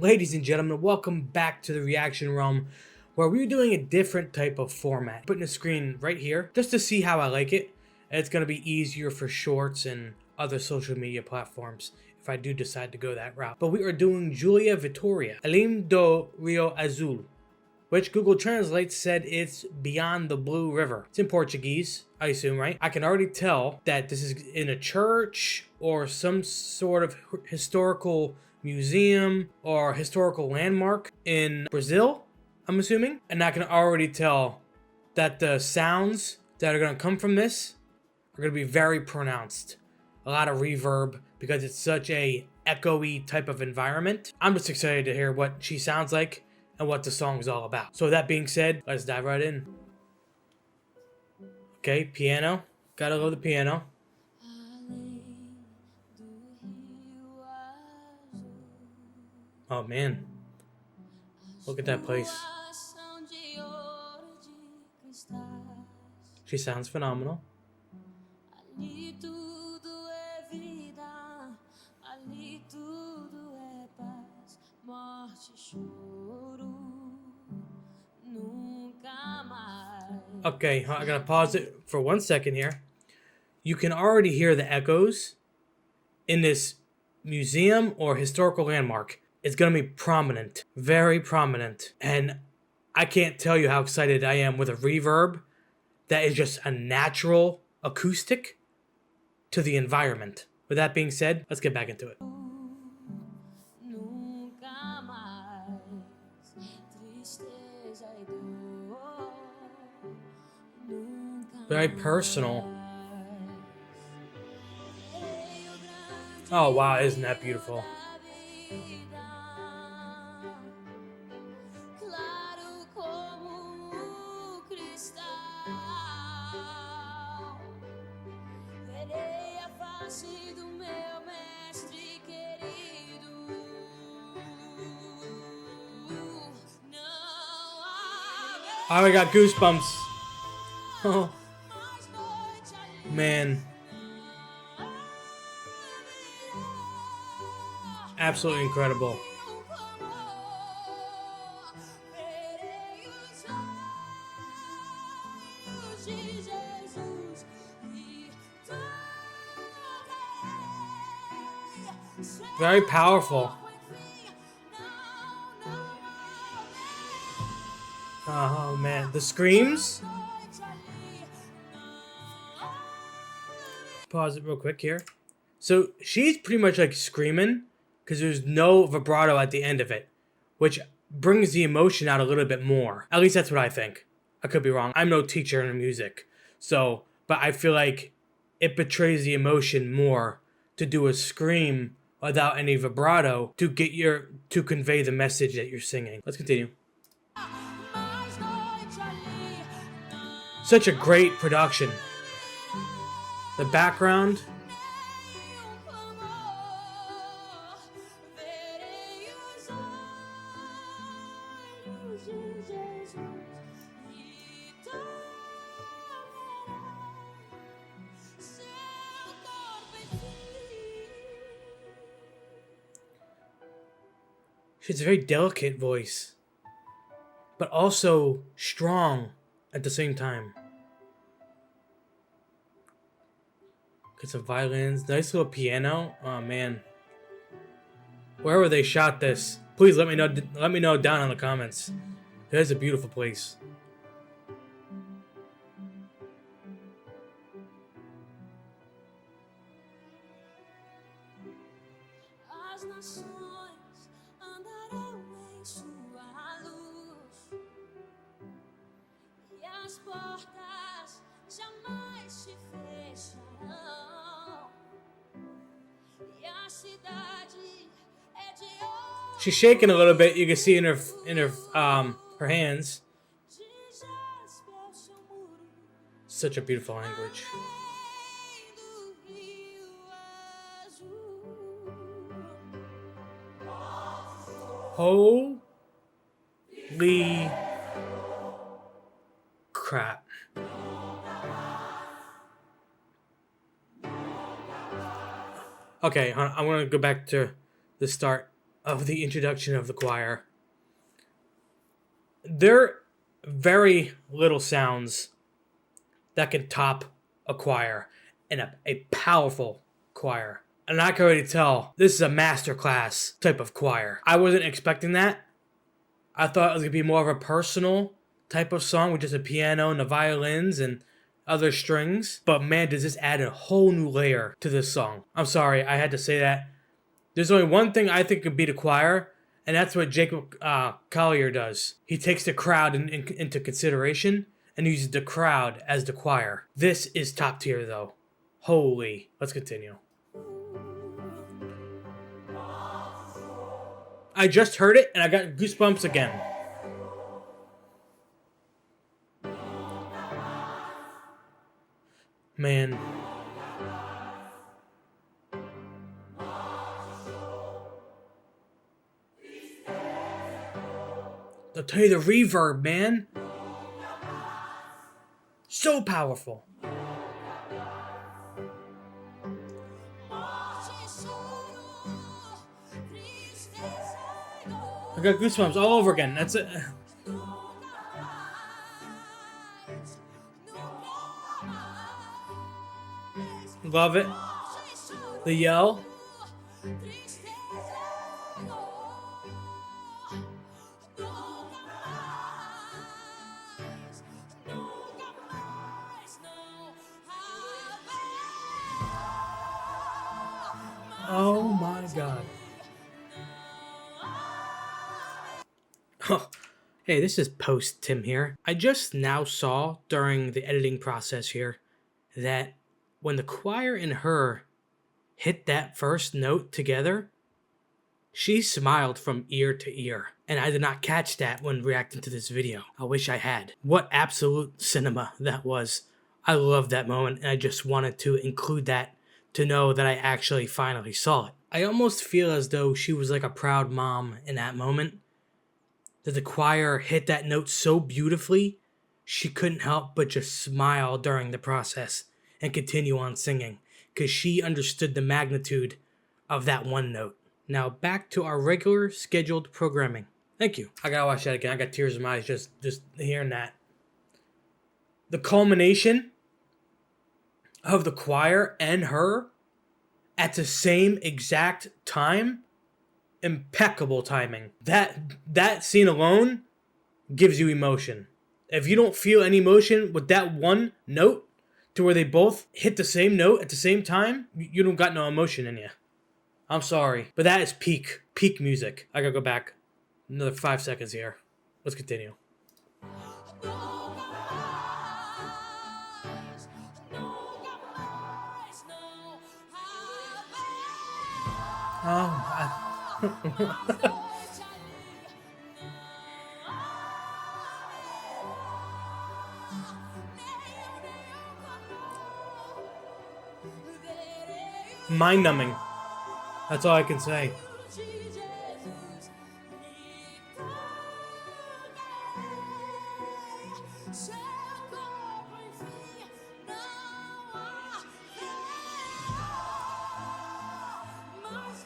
Ladies and gentlemen, welcome back to the reaction realm where we're doing a different type of format. Putting the screen right here just to see how I like it. And it's going to be easier for shorts and other social media platforms if I do decide to go that route. But we are doing Julia Vitoria, Alem do Rio Azul, which Google Translate said it's beyond the Blue River. It's in Portuguese, I assume, right? I can already tell that this is in a church or some sort of historical museum or historical landmark in Brazil, I'm assuming. And I can already tell that the sounds that are going to come from this are going to be very pronounced. A lot of reverb because it's such a echoey type of environment. I'm just excited to hear what she sounds like and what the song is all about. So that being said, let's dive right in. Okay, piano. Gotta love the piano. Oh man, look at that place. She sounds phenomenal. Okay, I gotta pause it for 1 second here. You can already hear the echoes in this museum or historical landmark. It's gonna be prominent, very prominent. And I can't tell you how excited I am with a reverb that is just a natural acoustic to the environment. With that being said, let's get back into it. Very personal. Oh wow, isn't that beautiful? Oh, I got goosebumps. Oh, man. Absolutely incredible. Very powerful. Oh man, the screams. Pause it real quick here. So she's pretty much like screaming because there's no vibrato at the end of it, which brings the emotion out a little bit more. At least that's what I think. I could be wrong. I'm no teacher in music, so but I feel like it betrays the emotion more to do a scream without any vibrato to convey the message that you're singing. Let's continue. Such a great production. The background. She has a very delicate voice, but also strong at the same time. Get some violins, nice little piano. Oh man, wherever they shot this, please let me know. Let me know down in the comments. It is a beautiful place. She's shaking a little bit. You can see in her hands. Such a beautiful language. Holy crap. Okay, I'm gonna go back to the start. of the introduction of the choir. There are very little sounds that can top a choir, and a powerful choir. And I can already tell this is a masterclass type of choir. I wasn't expecting that. I thought it was going to be more of a personal type of song with just a piano and the violins and other strings. But man, does this add a whole new layer to this song. I'm sorry, I had to say that. There's only one thing I think could beat a choir, and that's what Jacob Collier does. He takes the crowd into consideration and uses the crowd as the choir. This is top tier though. Holy. Let's continue. I just heard it and I got goosebumps again. Man. I'll tell you the reverb, man. So powerful. I got goosebumps all over again. That's it. Love it. The yell. Oh my God. Oh, hey, this is post Tim here. I just now saw during the editing process here that when the choir and her hit that first note together, she smiled from ear to ear. And I did not catch that when reacting to this video. I wish I had. What absolute cinema that was. I loved that moment and I just wanted to include that to know that I actually finally saw it. I almost feel as though she was like a proud mom in that moment. That the choir hit that note so beautifully, she couldn't help but just smile during the process and continue on singing, because she understood the magnitude of that one note. Now back to our regular scheduled programming. Thank you. I gotta watch that again. I got tears in my eyes just hearing that. The culmination of the choir and her at the same exact time. Impeccable timing. That scene alone gives you emotion. If you don't feel any emotion with that one note to where they both hit the same note at the same time, you don't got no emotion in you. I'm sorry, but that is peak music. I gotta go back another 5 seconds here. Let's continue. Oh my. Mind-numbing. That's all I can say.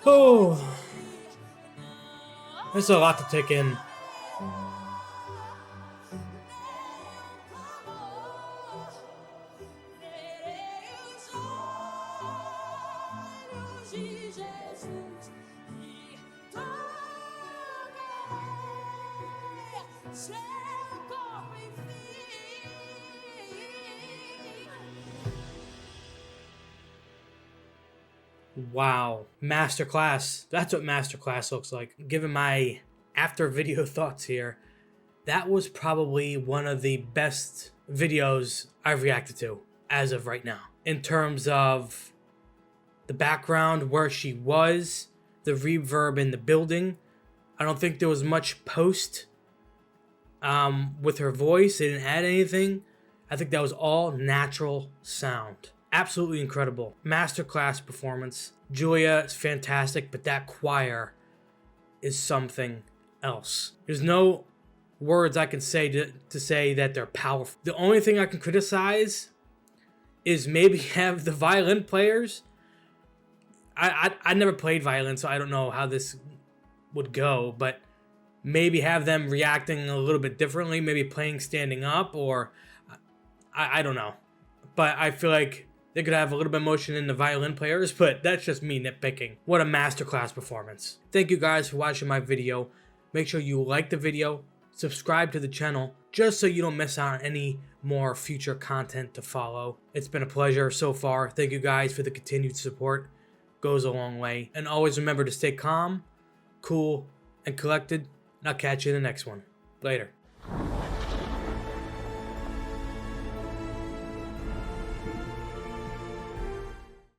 Oh, there's a lot to take in. Wow. Masterclass. That's what masterclass looks like. Given my after video thoughts here, that was probably one of the best videos I've reacted to as of right now. In terms of the background, where she was, the reverb in the building. I don't think there was much post with her voice. They didn't add anything. I think that was all natural sound. Absolutely incredible. Masterclass performance. Julia is fantastic, but that choir is something else. There's no words I can say to say that they're powerful. The only thing I can criticize is maybe have the violin players. I never played violin, so I don't know how this would go, but maybe have them reacting a little bit differently, maybe playing standing up, or I don't know. But I feel like they could have a little bit of motion in the violin players, but that's just me nitpicking. What a masterclass performance. Thank you guys for watching my video. Make sure you like the video, subscribe to the channel, just so you don't miss out on any more future content to follow. It's been a pleasure so far. Thank you guys for the continued support. Goes a long way. And always remember to stay calm, cool, and collected. And I'll catch you in the next one. Later.